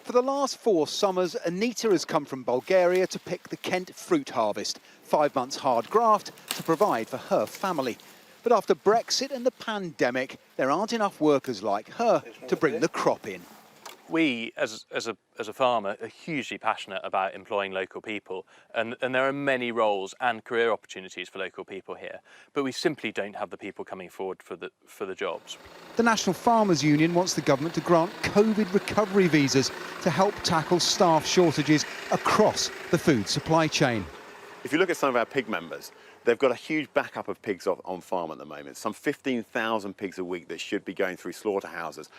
For the last 4 summers, Anita has come from Bulgaria to pick the Kent fruit harvest. 5 months hard graft to provide for her family. But after Brexit and the pandemic, there aren't enough workers like her to bring the crop in. We, as a farmer, are hugely passionate about employing local people, and there are many roles and career opportunities for local people here, but we simply don't have the people coming forward for the jobs. The National Farmers Union wants the government to grant COVID recovery visas to help tackle staff shortages across the food supply chain. If you look at some of our pig members, they've got a huge backup of pigs on farm at the moment. Some 15,000 pigs a week that should be going through slaughterhouses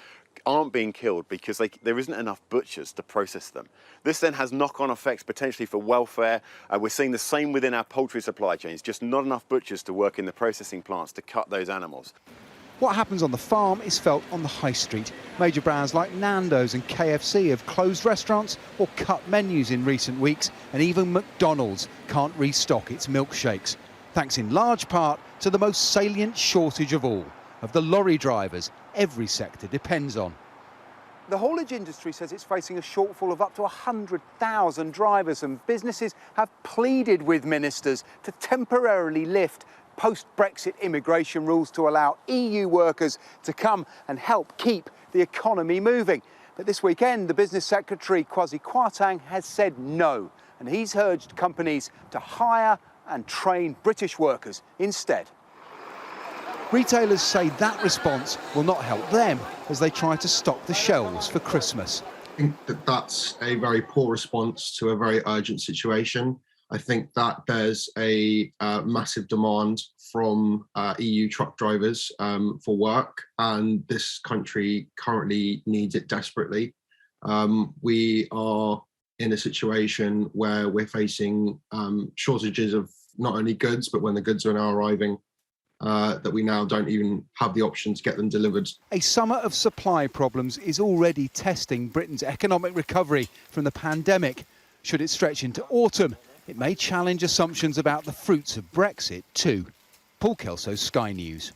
aren't being killed because there isn't enough butchers to process them. This then has knock-on effects potentially for welfare. We're seeing the same within our poultry supply chains, just not enough butchers to work in the processing plants to cut those animals. What happens on the farm is felt on the high street. Major brands like Nando's and KFC have closed restaurants or cut menus in recent weeks, and even McDonald's can't restock its milkshakes, thanks in large part to the most salient shortage of all, of the lorry drivers every sector depends on. The haulage industry says it's facing a shortfall of up to 100,000 drivers, and businesses have pleaded with ministers to temporarily lift post-Brexit immigration rules to allow EU workers to come and help keep the economy moving. But this weekend, the Business Secretary, Kwasi Kwarteng, has said no, and he's urged companies to hire and train British workers instead. Retailers say that response will not help them as they try to stock the shelves for Christmas. I think that that's a very poor response to a very urgent situation. I think that there's a massive demand from EU truck drivers for work, and this country currently needs it desperately. We are in a situation where we're facing shortages of not only goods, but when the goods are now arriving, that we now don't even have the option to get them delivered. A summer of supply problems is already testing Britain's economic recovery from the pandemic. Should it stretch into autumn, it may challenge assumptions about the fruits of Brexit too. Paul Kelso, Sky News.